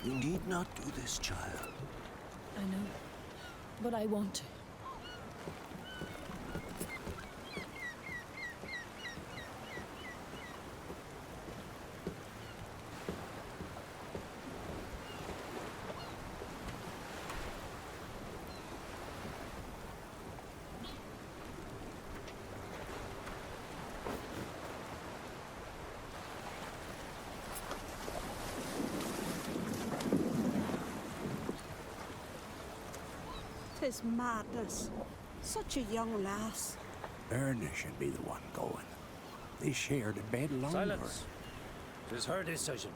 You need not do this, child. I know, but I want to. Tis madness. Such a young lass. Erna should be the one going. They shared a bed longer. Silence. 'Tis her decision.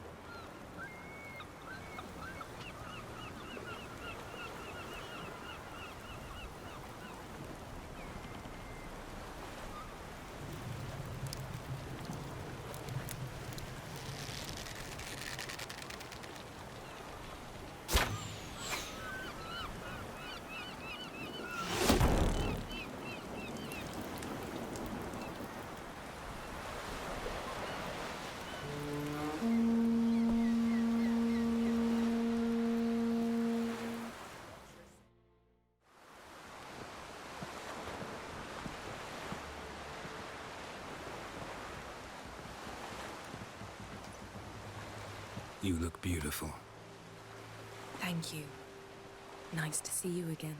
You look beautiful. Thank you. Nice to see you again.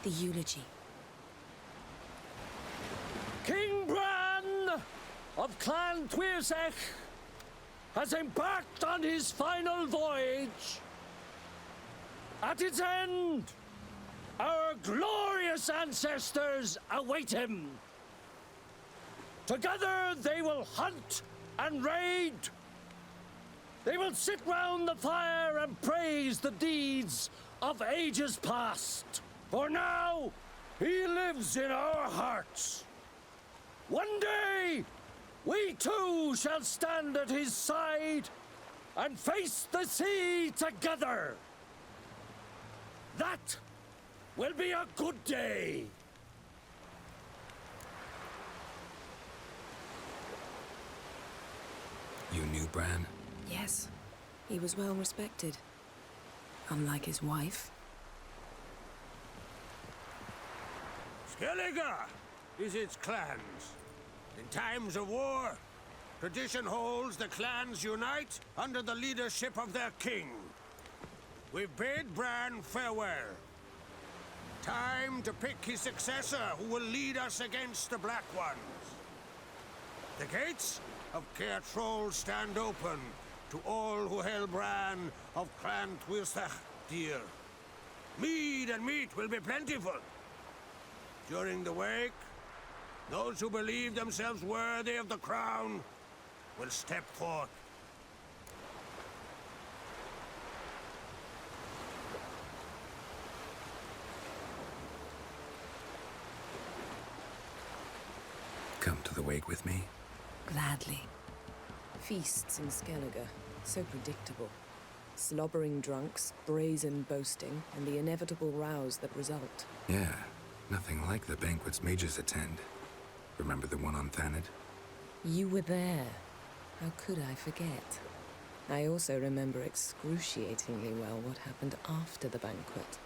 The eulogy. King Bran of Clan Twirsech has embarked on his final voyage. At its end, our glorious ancestors await him. Together they will hunt and raid. They will sit round the fire and praise the deeds of ages past. For now, he lives in our hearts. One day, we too shall stand at his side and face the sea together. That will be a good day. You knew Bran? Yes, he was well respected. Unlike his wife. Skellige is its clans. In times of war, tradition holds the clans unite under the leadership of their king. We bid Bran farewell. Time to pick his successor who will lead us against the Black Ones. The gates of Caer Troll stand open to all who held Bran of Clan Twirsech dear. Mead and meat will be plentiful. During the wake, those who believe themselves worthy of the crown will step forth. Come to the wake with me? Gladly. Feasts in Skellige, so predictable. Slobbering drunks, brazen boasting, and the inevitable rows that result. Yeah, nothing like the banquets mages attend. Remember the one on Thanedd? You were there. How could I forget? I also remember excruciatingly well what happened after the banquet.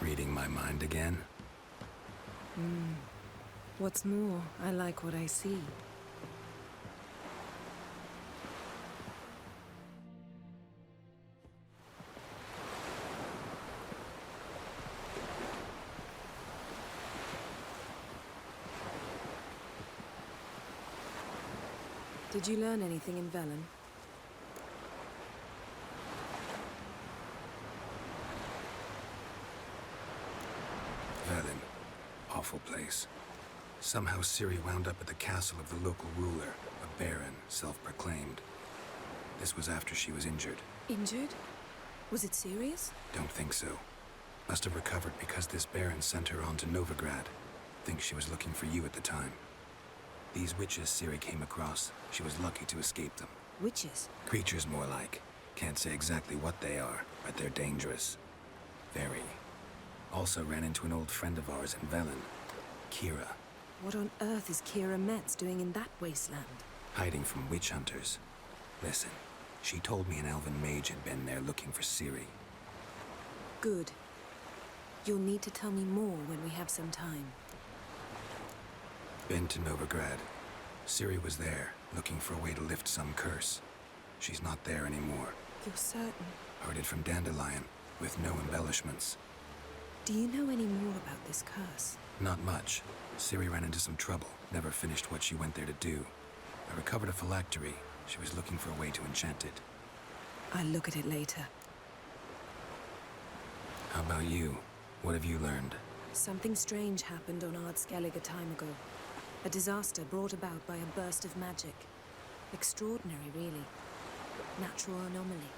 Reading my mind again? What's more, I like what I see. Did you learn anything in Velen? Velen. Awful place. Somehow Ciri wound up at the castle of the local ruler, a baron, self-proclaimed. This was after she was injured. Injured? Was it serious? Don't think so. Must have recovered because this baron sent her on to Novigrad. Think she was looking for you at the time. These witches Ciri came across, she was lucky to escape them. Witches? Creatures more like. Can't say exactly what they are, but they're dangerous. Very. Also ran into an old friend of ours in Velen, Kira, What on earth is Kira Metz doing in that wasteland? hiding from witch hunters. Listen, she told me an elven mage had been there looking for Ciri. Good. You'll need to tell me more when we have some time. Been to Novigrad. Ciri was there, looking for a way to lift some curse. She's not there anymore. You're certain? Heard it from Dandelion, with no embellishments. Do you know any more about this curse? Not much. Ciri ran into some trouble, never finished what she went there to do. I recovered a phylactery. She was looking for a way to enchant it. I'll look at it later. How about you? What have you learned? Something strange happened on Ard Skellig a time ago. A disaster brought about by a burst of magic. Extraordinary, really. Natural anomaly.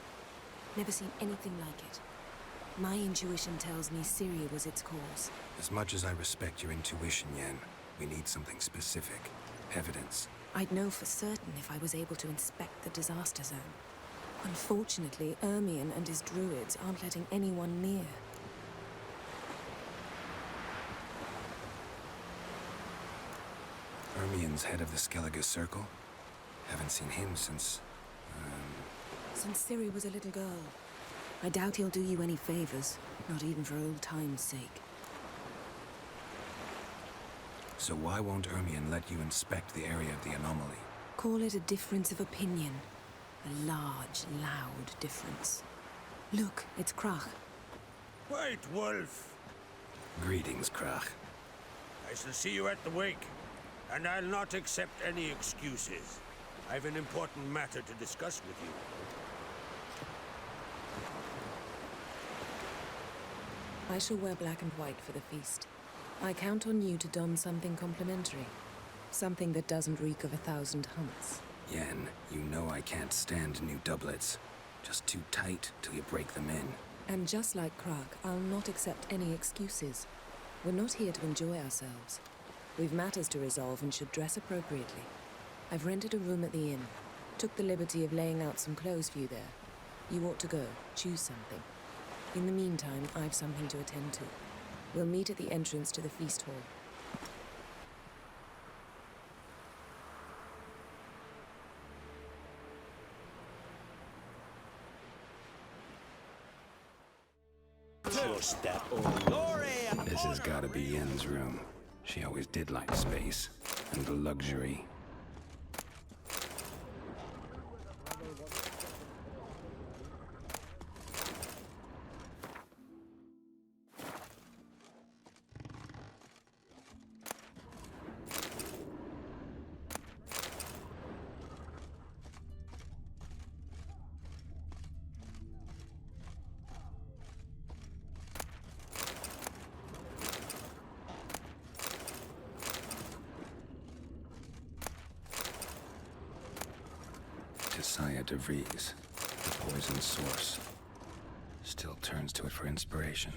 Never seen anything like it. My intuition tells me Ciri was its cause. As much as I respect your intuition, Yen, we need something specific. Evidence. I'd know for certain if I was able to inspect the disaster zone. Unfortunately, Ermion and his druids aren't letting anyone near. Ermion's head of the Skellige Circle? Haven't seen him since... Since Ciri was a little girl. I doubt he'll do you any favors, not even for old time's sake. So why won't Ermion let you inspect the area of the anomaly? Call it a difference of opinion. A large, loud difference. Look, it's Krach. White Wolf. Greetings, Krach. I shall see you at the wake, and I'll not accept any excuses. I've an important matter to discuss with you. I shall wear black and white for the feast. I count on you to don something complimentary. Something that doesn't reek of 1,000 hunts. Yen, you know I can't stand new doublets. Just too tight till you break them in. And just like Krach, I'll not accept any excuses. We're not here to enjoy ourselves. We've matters to resolve and should dress appropriately. I've rented a room at the inn. Took the liberty of laying out some clothes for you there. You ought to go. Choose something. In the meantime, I've something to attend to. We'll meet at the entrance to the feast hall. This has gotta be Yen's room. She always did like space and the luxury. Saya de Vries, the poison source. Still turns to it for inspiration.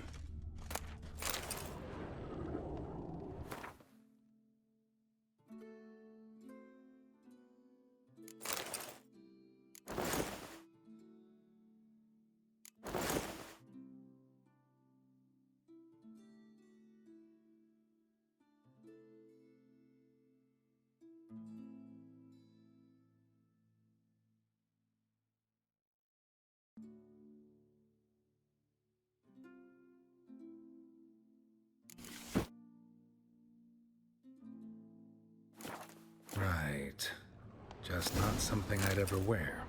Right. Just not something I'd ever wear.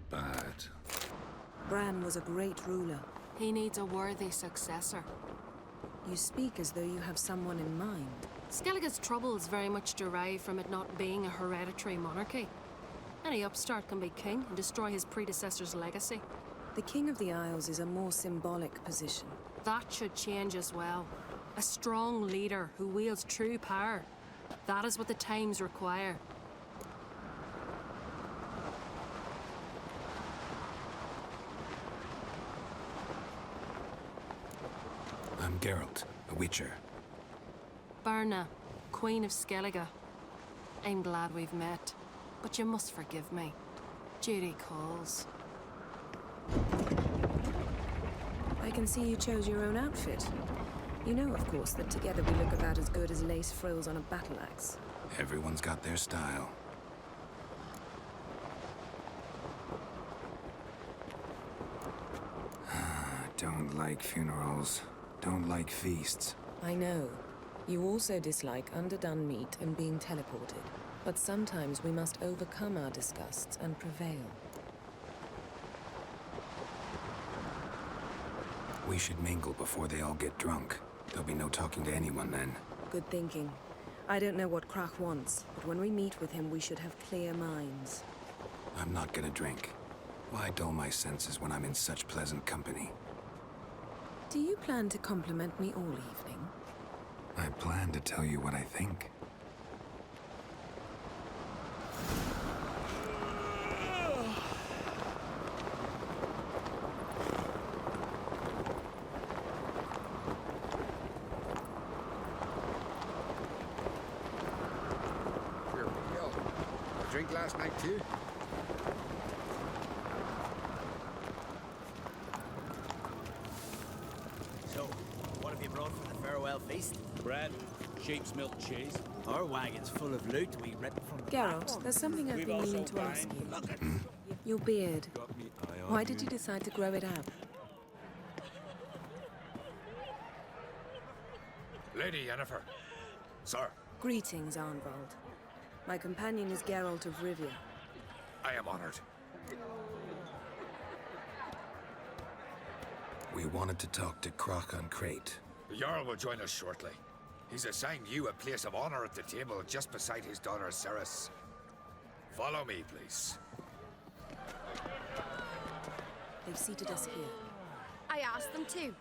But... Bran was a great ruler. He needs a worthy successor. You speak as though you have someone in mind. Skellige's troubles very much derive from it not being a hereditary monarchy. Any upstart can be king and destroy his predecessor's legacy. The King of the Isles is a more symbolic position. That should change as well. A strong leader who wields true power. That is what the times require. I'm Geralt, a witcher. Berna, Queen of Skellige. I'm glad we've met, but you must forgive me. Duty calls. I can see you chose your own outfit. You know, of course, that together we look about as good as lace frills on a battle axe. Everyone's got their style. Don't like funerals. Don't like feasts. I know. You also dislike underdone meat and being teleported. But sometimes we must overcome our disgusts and prevail. We should mingle before they all get drunk. There'll be no talking to anyone then. Good thinking. I don't know what Krach wants, but when we meet with him, we should have clear minds. I'm not gonna drink. Why dull my senses when I'm in such pleasant company? Do you plan to compliment me all evening? I plan to tell you what I think. Here we go. A drink last night too? So, what have you brought for the farewell feast? Bread, sheep's milk cheese. Our wagon's full of loot we ripped from the Geralt, there's something I've We've been also meaning to ask you. dined. Your beard. Got me eye on Why you. did you decide to grow it out? Lady Yennefer. Sir, Greetings, Arnvald. My companion is Geralt of Rivia. I am honored. We wanted to talk to Krach on Crate. The Jarl will join us shortly. He's assigned you a place of honor at the table just beside his daughter Ceres. Follow me, please. They've seated us here. I asked them to.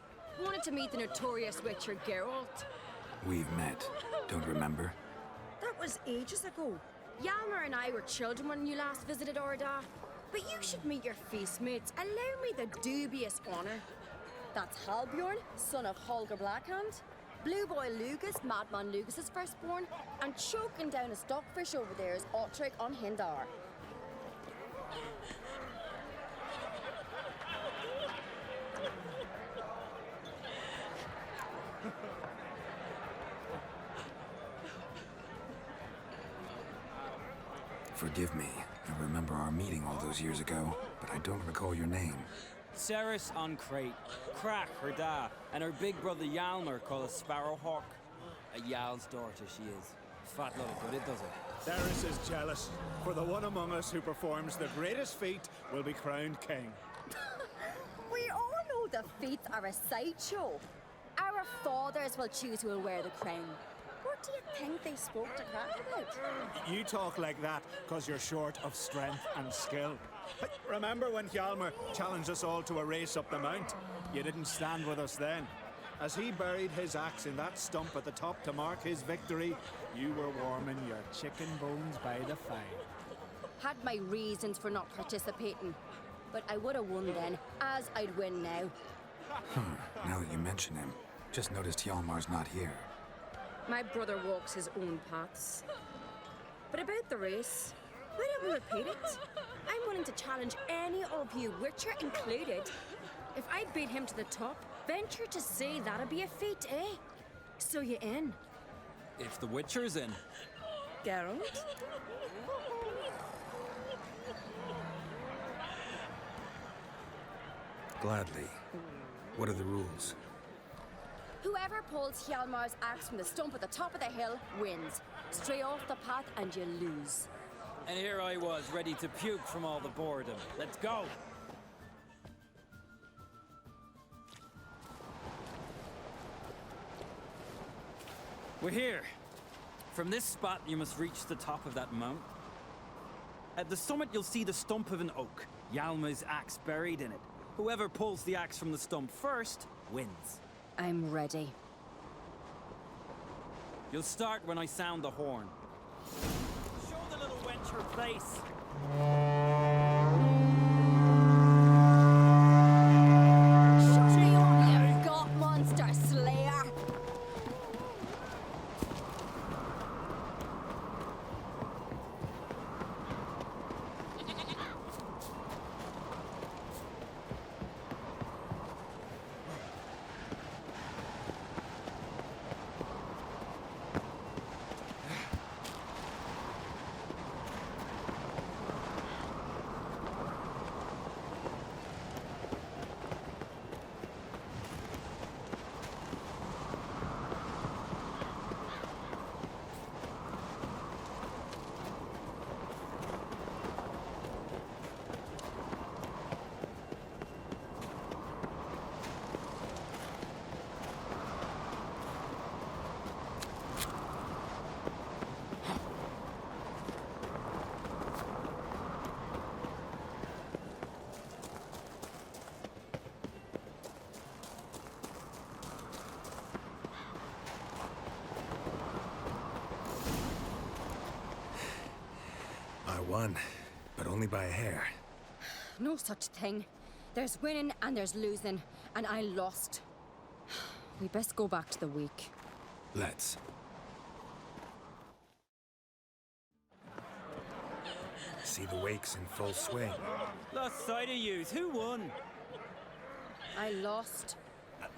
Wanted to meet the notorious Witcher Geralt. We've met. Don't remember? That was ages ago. Yalmer and I were children when you last visited Orda. But you should meet your feast mates. Allow me the dubious honor. That's Halbjorn, son of Holger Blackhand. Blue Boy Lugus, Madman Lugus' firstborn. And choking down a stockfish over there is Otric on Hindar. Forgive me. I remember our meeting all those years ago, but I don't recall your name. Ceres on Crate, Krach her da, and her big brother Yalmer called a Sparrowhawk. A Jarl's daughter she is. Fat lot of good it does it. Ceres is jealous, for the one among us who performs the greatest feat will be crowned king. We all know the feats are a sideshow. Our fathers will choose who will wear the crown. What do you think they spoke to Krach about? You talk like that because you're short of strength and skill. But remember when Hjalmar challenged us all to a race up the mount? You didn't stand with us then. As he buried his axe in that stump at the top to mark his victory, you were warming your chicken bones by the fire. Had my reasons for not participating, but I would have won then, as I'd win now. Now that you mention him, just noticed Hjalmar's not here. My brother walks his own paths. But about the race, why don't we repeat it? I'm willing to challenge any of you, Witcher included. If I beat him to the top, venture to say that'd be a feat, eh? So you in? If the Witcher's in. Geralt? Gladly. What are the rules? Whoever pulls Hjalmar's axe from the stump at the top of the hill wins. Stray off the path and you lose. And here I was, ready to puke from all the boredom. Let's go! We're here. From this spot, you must reach the top of that mount. At the summit, you'll see the stump of an oak. Yalma's axe buried in it. Whoever pulls the axe from the stump first, wins. I'm ready. You'll start when I sound the horn. Show the little wench her place. Shut me on, you got monster slayer! won, but only by a hair. No such thing. There's winning and there's losing, and I lost. We best go back to the week. Let's. See the wakes in full swing. Lost sight of yous. Who won? I lost.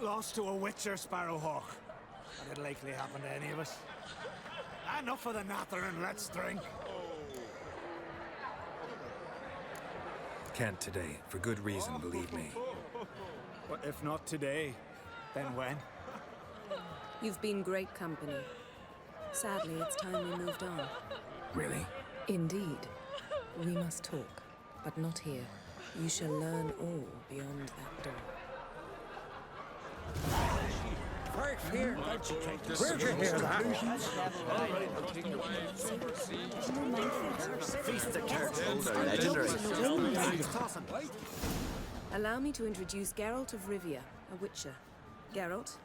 Lost to a witcher, Sparrowhawk. That'd likely happen to any of us. Enough of the natter and let's drink. Can't today, for good reason, believe me. But if not today, then when? You've been great company. Sadly, it's time we moved on. Really? Indeed. We must talk, but not here. You shall learn all beyond that door. Where'd you hear that? Feast the cards are legendary. Allow me to introduce Geralt of Rivia, a witcher. Geralt,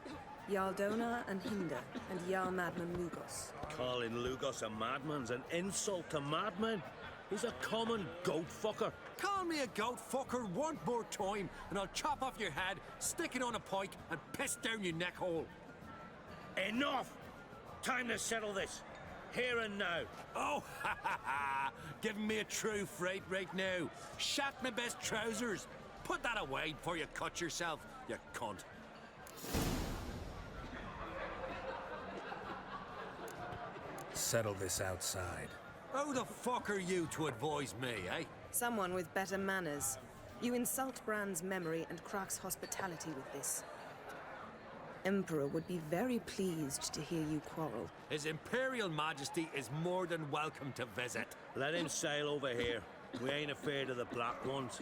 Jarl Dona and Hinder, and Jarl Madman Lugos. Calling Lugos a madman's an insult to madmen. He's a common goat fucker. Call me a goat fucker one more time, and I'll chop off your head, stick it on a pike, and piss down your neck hole. Enough! Time to settle this. Here and now. Oh, ha ha ha! Giving me a true fright right now. Shat my best trousers. Put that away before you cut yourself, you cunt. Settle this outside. Who the fuck are you to advise me, eh? Someone with better manners. You insult Bran's memory and Krag's hospitality with this. Emperor would be very pleased to hear you quarrel. His Imperial Majesty is more than welcome to visit. Let him sail over here. We ain't afraid of the black ones.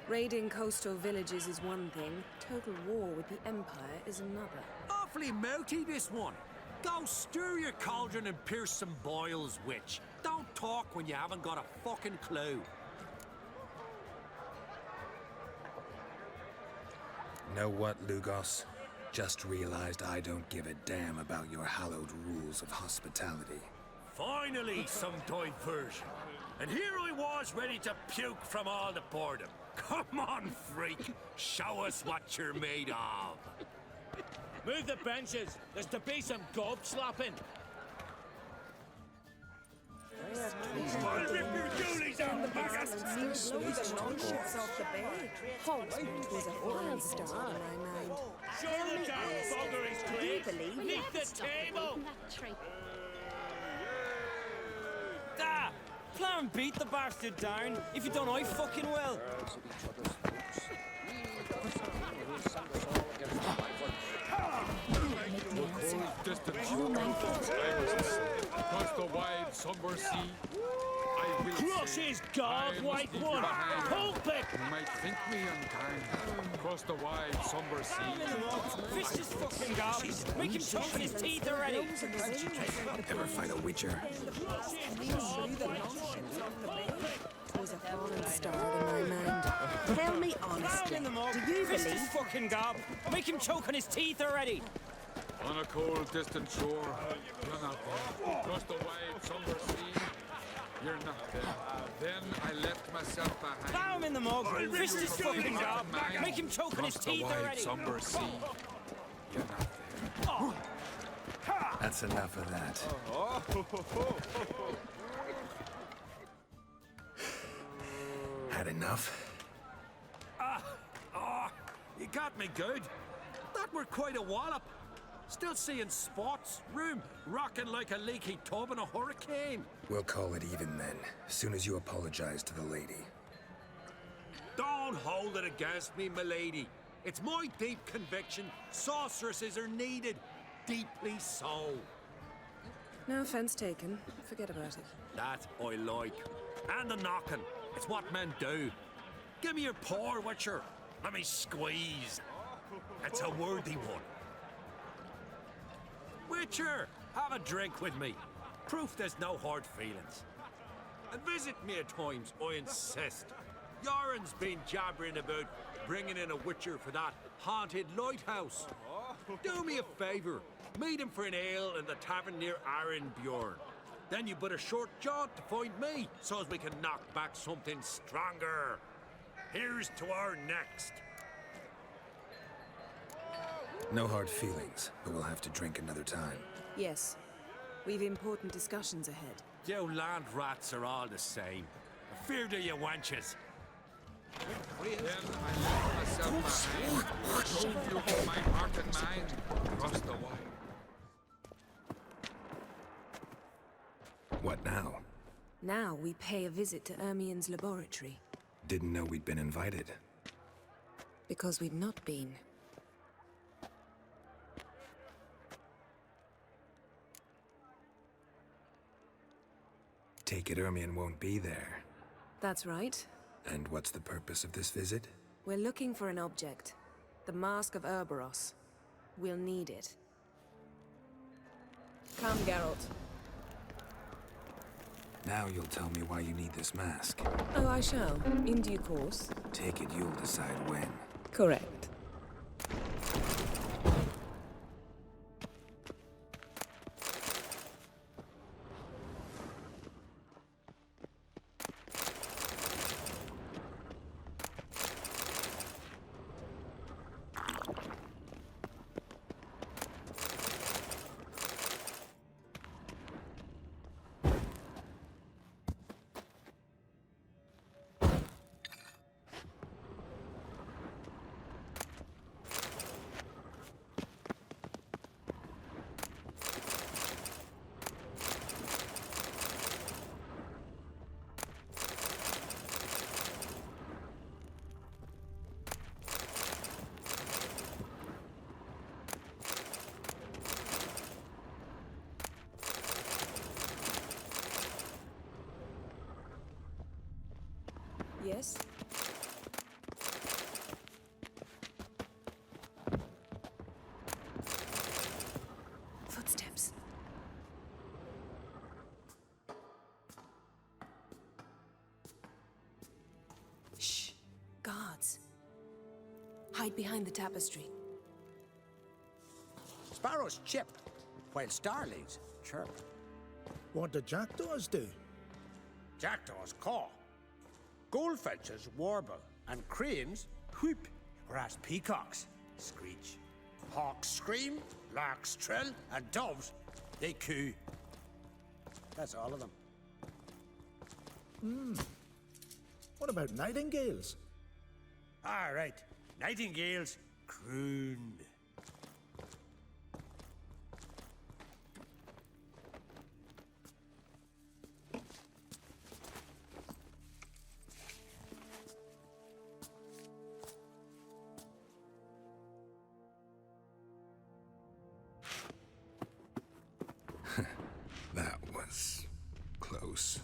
Raiding coastal villages is one thing. Total war with the Empire is another. Awfully mouthy, this one. Go stir your cauldron and pierce some boils, witch. Don't talk when you haven't got a fucking clue. Know what, Lugos? Just realized I don't give a damn about your hallowed rules of hospitality. Finally, some diversion. And here I was ready to puke from all the boredom. Come on, freak. Show us what you're made of. Move the benches. There's to be some gob slapping. I'll rip your doolies out the back. Portsmouth was a foreign star in my mind. Show the damn buggeries, please. Beneath the table. Ah! Plow and beat the bastard down. If you don't, I fucking will. Across the wide, somber sea, I will Crush his god, white one! Pulp it! You might think me unkind. Across the wide, somber sea. Fist his fucking gob. Make him choke his teeth already. Ever fight a witcher? Was a fallen star in my mind. Tell me honestly, do you Fist believe his fucking gob. Make him choke on his teeth already. On a cold, distant shore, you're not there. Across the wide, somber sea, you're not there. Then I left myself behind. Plow him in the mug. Fist his fucking gob. Make him choke on his teeth wide, already. somber sea, you're not there. That's enough of that. Had enough? You got me good. That were quite a wallop. Still seeing spots, room, rocking like a leaky tub in a hurricane. We'll call it even then, as soon as you apologize to the lady. Don't hold it against me, milady. It's my deep conviction sorceresses are needed. Deeply so. No offense taken. Forget about it. That I like. And the knocking. It's what men do. Give me your paw, Witcher. Let me squeeze. It's a worthy one. Witcher, have a drink with me. Proof there's no hard feelings. And visit me at times, I insist. Yoren's been jabbering about bringing in a witcher for that haunted lighthouse. Do me a favour. Meet him for an ale in the tavern near Arenbjorn. Then you put a short jaunt to find me, so as we can knock back something stronger. Here's to our next. No hard feelings, but we'll have to drink another time. Yes. We've important discussions ahead. You land rats are all the same. Fear to you wenches. Then I left myself behind. Drove you from my heart and mind across the wire. What now? Now we pay a visit to Ermien's laboratory. Didn't know we'd been invited. Because we've not been. Take it Ermien won't be there. That's right. And what's the purpose of this visit? We're looking for an object. The Mask of Ouroboros. We'll need it. Come, Geralt. Now you'll tell me why you need this mask. Oh, I shall. In due course. Take it you'll decide when. Correct. Yes? Footsteps. Shh. Guards. Hide behind the tapestry. Sparrows chip, while starlings chirp. What do jackdaws do? Jackdaws caw. Goldfinches warble, and cranes whoop, whereas peacocks screech. Hawks scream, larks trill, and doves, they coo. That's all of them. What about nightingales? All right, nightingales croon. That was close.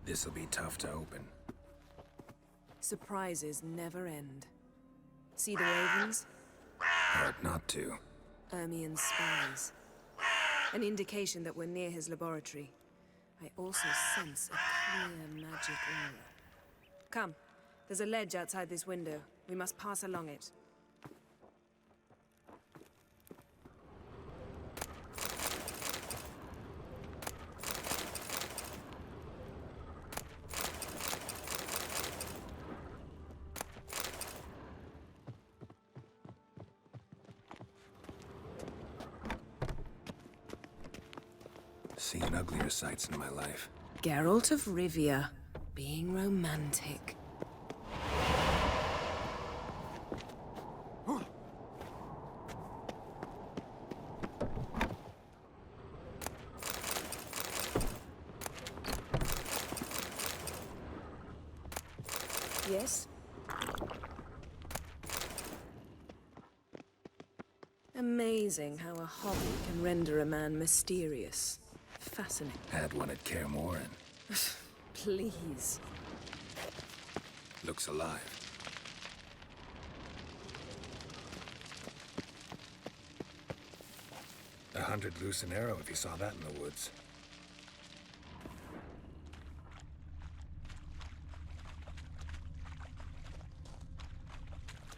This'll be tough to open. Surprises never end. See the ravens? Hard not to. Ermien's spies. An indication that we're near his laboratory. I also sense a clear magic aura. Come, there's a ledge outside this window. We must pass along it. Seen uglier sights in my life. Geralt of Rivia, being romantic. Yes? amazing how a hobby can render a man mysterious. Fascinating. Had one at Kaer Morhen. Please. Looks alive. $100 loose an arrow if you saw that in the woods.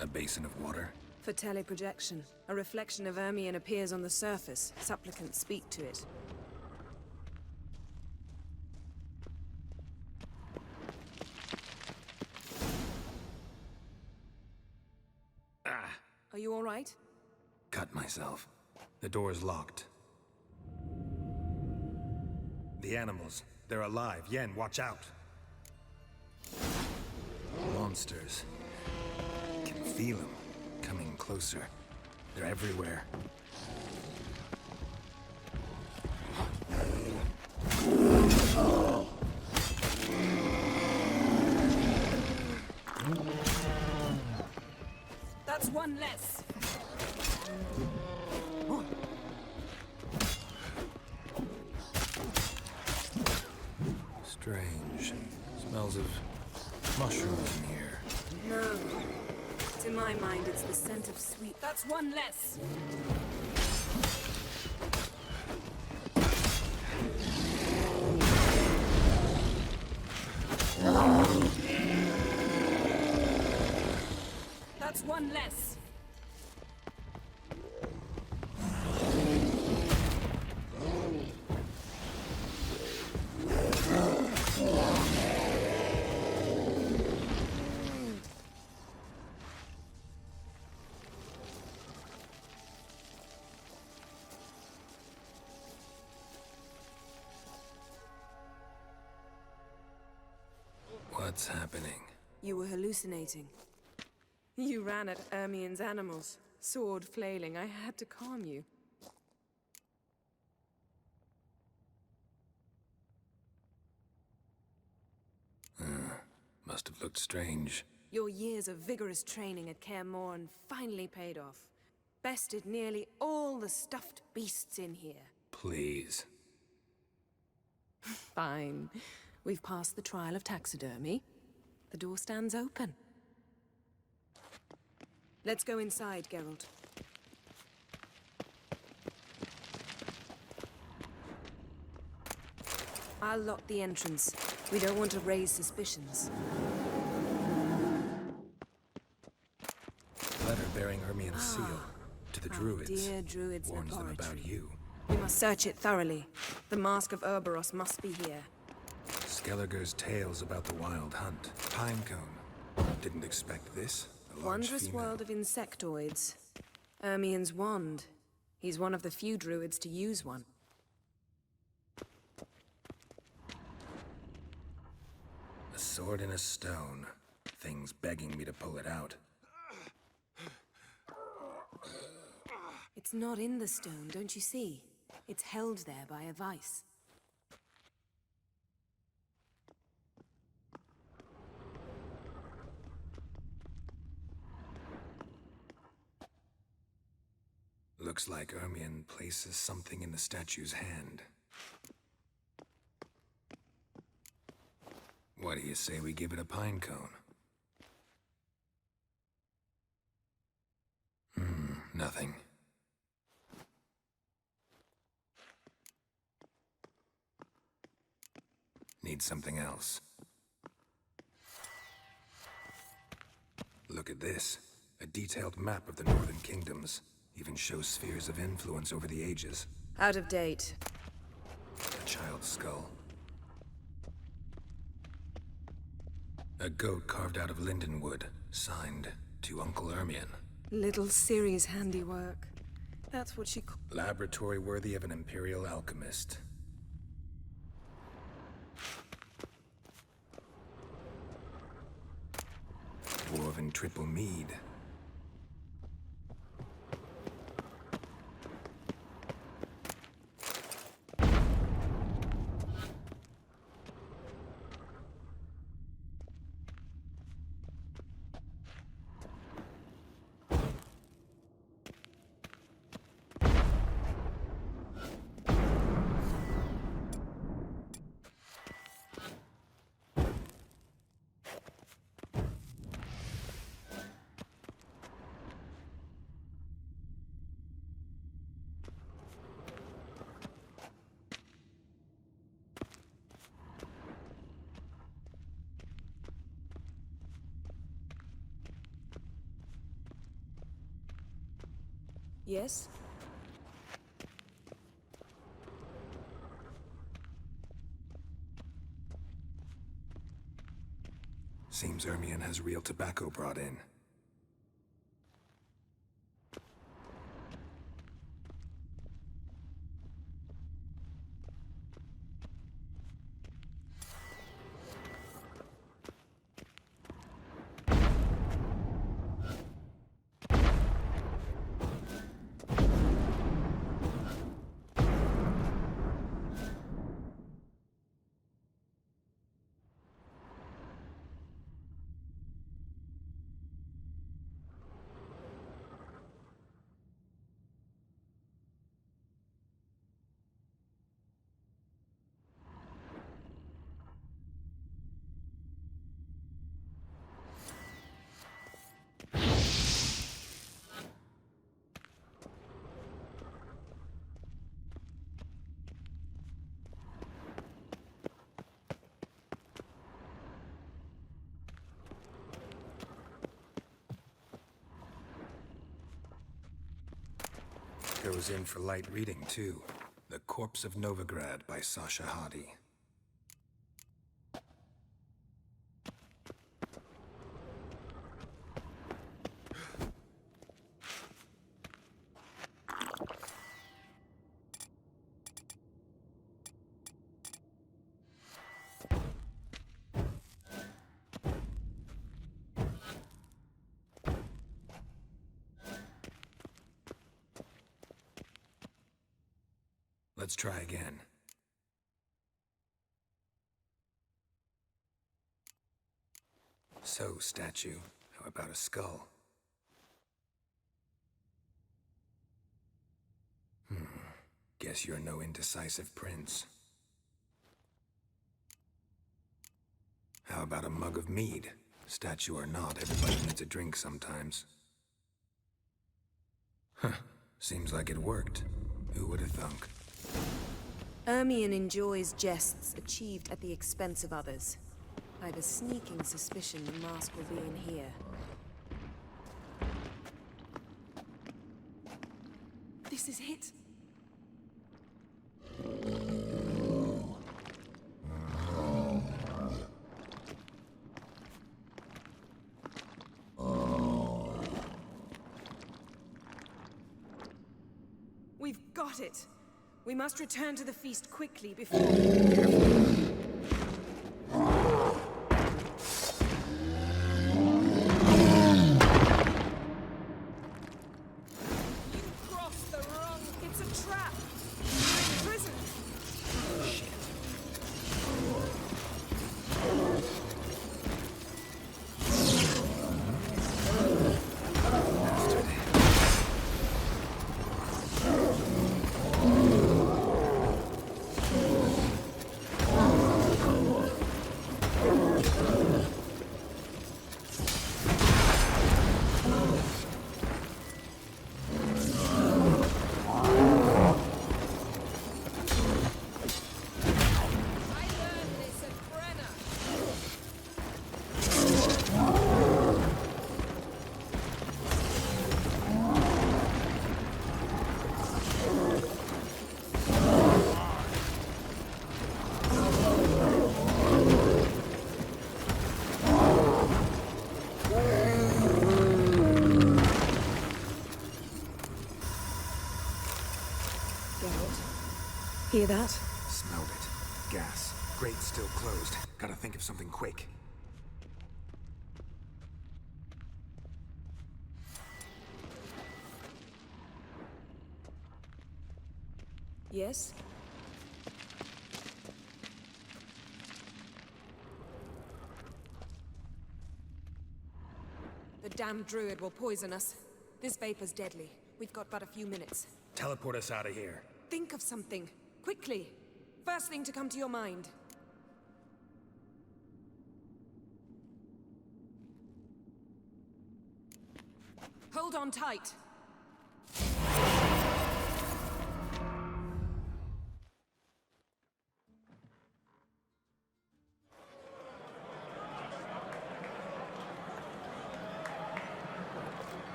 A basin of water. For teleprojection, a reflection of Ermion appears on the surface. Supplicants speak to it. Are you all right? Cut myself. The door's locked. The animals. They're alive. Yen, watch out. Monsters. Can feel them. Coming closer. They're everywhere. That's one less. Strange. Smells of mushrooms in here. No. To my mind, it's the scent of sweet. That's one less. That's one less. What's happening? You were hallucinating. You ran at Ermion's animals, sword flailing. I had to calm you. Must have looked strange. Your years of vigorous training at Kaer Morhen finally paid off. Bested nearly all the stuffed beasts in here. Please. Fine. We've passed the trial of taxidermy. The door stands open. Let's go inside, Geralt. I'll lock the entrance. We don't want to raise suspicions. Letter bearing Ermion's seal. To the druids. Dear druids' Warns them laboratory. about you. We must search it thoroughly. The Mask of Ouroboros must be here. Skelliger's tales about the wild hunt. Pinecone. Didn't expect this. A large Wondrous female. world of insectoids. Ermion's wand. He's one of the few druids to use one. A sword in a stone. Things begging me to pull it out. It's not in the stone, don't you see? It's held there by a vice. Looks like Ermion places something in the statue's hand. What do you say we give it a pine cone? Nothing. Need something else. Look at this. A detailed map of the Northern Kingdoms. Even shows spheres of influence over the ages. Out of date. A child's skull. A goat carved out of linden wood. Signed, to Uncle Ermion. Little Ciri's handiwork. That's what she called. Laboratory worthy of an imperial alchemist. Dwarven triple mead. Yes? Seems Ermion has real tobacco brought in. Goes in for light reading, too. The Corpse of Novigrad by Sasha Hadi. Let's try again. So, statue, how about a skull? Guess you're no indecisive prince. How about a mug of mead? Statue or not, everybody needs a drink sometimes. Huh, seems like it worked. Who would have thunk? Ermion enjoys jests achieved at the expense of others. I've a sneaking suspicion the mask will be in here. This is it. We've got it. We must return to the feast quickly before... It's a trap! Prison! Shit. Hear that? Smelled it. Gas. Grate's still closed. Gotta think of something quick. Yes? The damned druid will poison us. This vapor's deadly. We've got but a few minutes. Teleport us out of here. Think of something. Quickly. First thing to come to your mind. Hold on tight.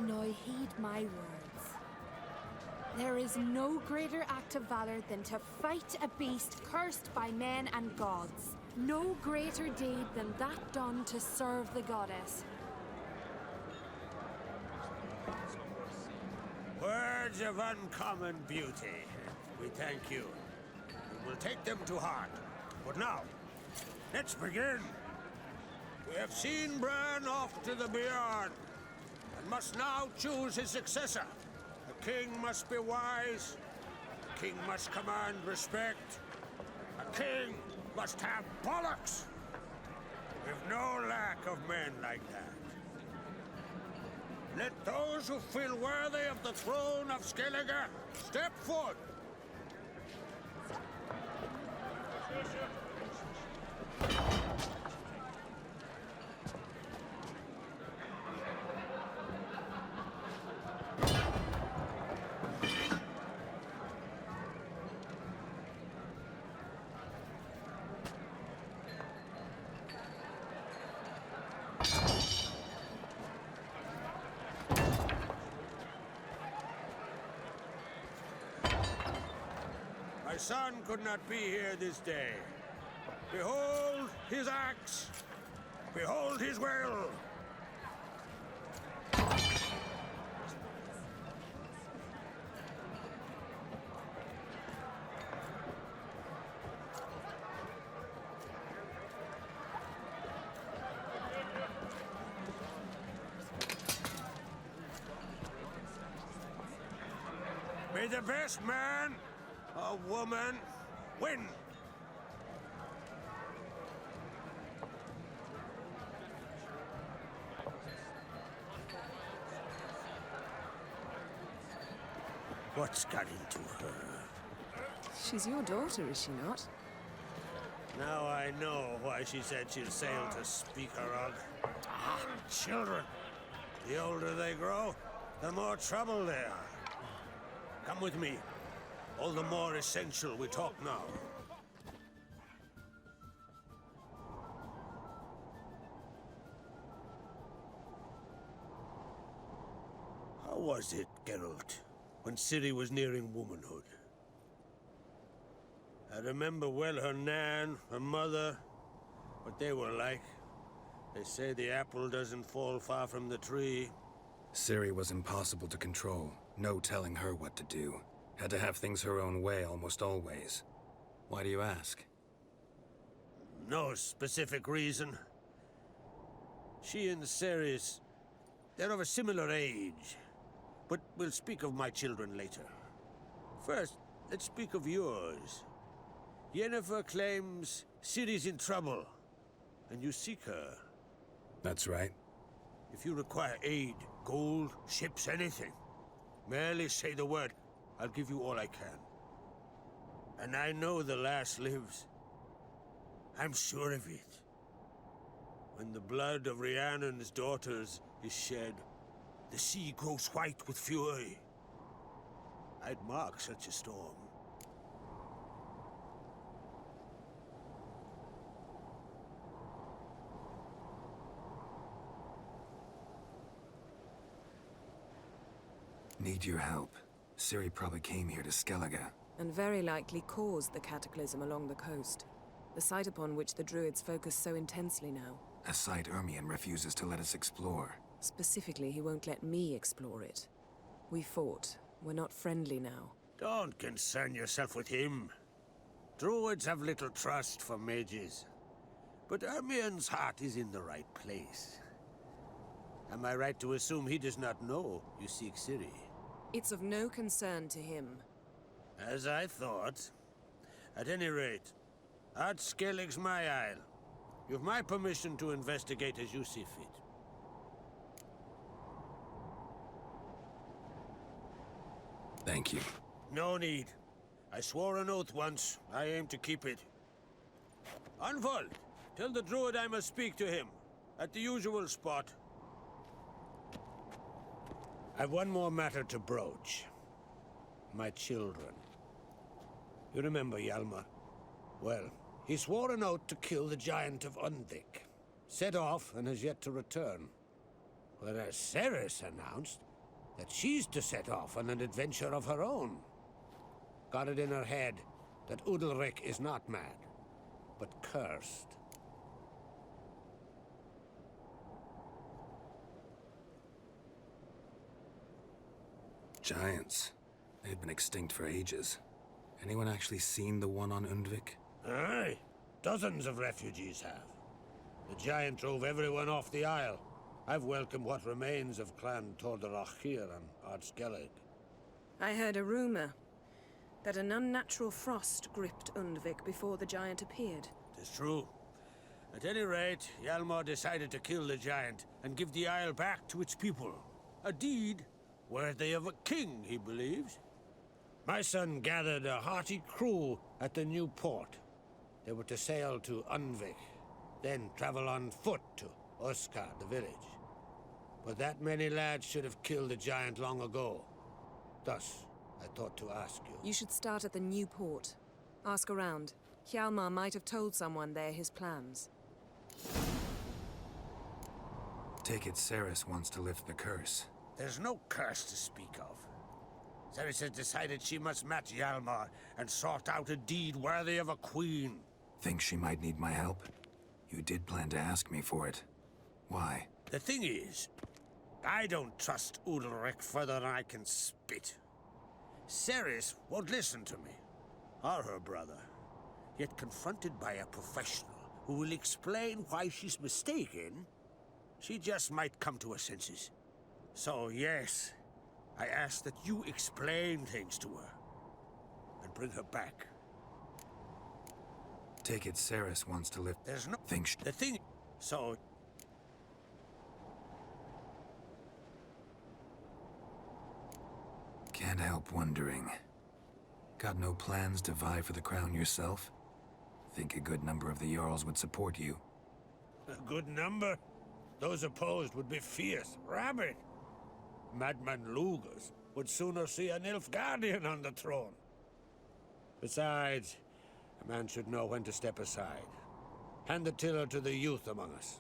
Now heed my words. There is no greater act of valor than to fight a beast cursed by men and gods. No greater deed than that done to serve the goddess. Words of uncommon beauty. We thank you. We will take them to heart. But now, let's begin. We have seen Bran off to the beyond, and must now choose his successor. A king must be wise. A king must command respect. A king must have bollocks. We've no lack of men like that. Let those who feel worthy of the throne of Skellige step forth. My son could not be here this day. Behold his axe. Behold his will. May the best man or woman win. What's got into her? She's your daughter, is she not? Now I know why she said she'll sail to Speakerog. Ah, children. The older they grow, the more trouble they are. Come with me. All the more essential we talk now. How was it, Geralt, when Ciri was nearing womanhood? I remember well her nan, her mother, what they were like. They say the apple doesn't fall far from the tree. Ciri was impossible to control. No telling her what to do. Had to have things her own way almost always. Why do you ask? No specific reason. She and Ceres, they're of a similar age. But we'll speak of my children later. First, let's speak of yours. Yennefer claims Ciri's in trouble, and you seek her. That's right. If you require aid, gold, ships, anything, merely say the word. I'll give you all I can. And I know the lass lives. I'm sure of it. When the blood of Rhiannon's daughters is shed, the sea grows white with fury. I'd mark such a storm. Need your help. Ciri probably came here to Skellige. And very likely caused the cataclysm along the coast. The site upon which the Druids focus so intensely now. A site Ermion refuses to let us explore. Specifically, he won't let me explore it. We fought. We're not friendly now. Don't concern yourself with him. Druids have little trust for mages. But Ermion's heart is in the right place. Am I right to assume he does not know you seek Ciri? It's of no concern to him. As I thought. At any rate, Art Skellig's my isle. You've my permission to investigate as you see fit. Thank you. No need. I swore an oath once. I aim to keep it. Unfold. Tell the druid I must speak to him. At the usual spot. I've one more matter to broach. My children. You remember Hjalmar? Well, he swore an oath to kill the giant of Undvik. Set off and has yet to return. Whereas Ceres announced that she's to set off on an adventure of her own. Got it in her head that Udalric is not mad, but cursed. Giants. They've been extinct for ages. Anyone actually seen the one on Undvik? Aye. Dozens of refugees have. The giant drove everyone off the Isle. I've welcomed what remains of Clan Tordarach here on Ardskellig. I heard a rumor that an unnatural frost gripped Undvik before the giant appeared. It's true. At any rate, Hjalmar decided to kill the giant and give the Isle back to its people. A deed worthy of a king, he believes. My son gathered a hearty crew at the new port. They were to sail to Undvik, then travel on foot to Oskar, the village. But that many lads should have killed the giant long ago. Thus, I thought to ask you. You should start at the new port. Ask around. Hjalmar might have told someone there his plans. Take it Ceres wants to lift the curse. There's no curse to speak of. Ceres has decided she must match Hjalmar and sort out a deed worthy of a queen. Think she might need my help? You did plan to ask me for it. Why? The thing is, I don't trust Udalric further than I can spit. Ceres won't listen to me, or her brother. Yet confronted by a professional who will explain why she's mistaken, she just might come to her senses. So yes, I ask that you explain things to her and bring her back. Take it Ceres wants to lift. There's no... Think The thing... So... Can't help wondering. Got no plans to vie for the crown yourself? Think a good number of the Jarls would support you. A good number? Those opposed would be fierce, rabid. Madman Lugas would sooner see an Nilfgaardian on the throne. Besides, a man should know when to step aside. Hand the tiller to the youth among us.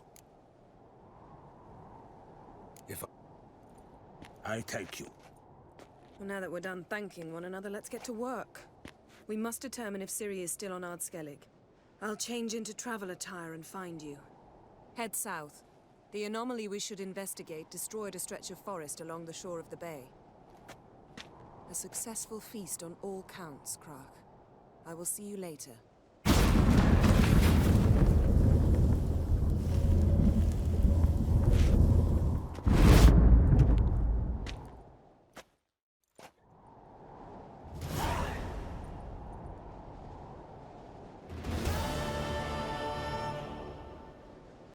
If I thank you. Well, now that we're done thanking one another, let's get to work. We must determine if Ciri is still on Ardskellig. I'll change into travel attire and find you. Head south. The anomaly we should investigate destroyed a stretch of forest along the shore of the bay. A successful feast on all counts, Krach. I will see you later.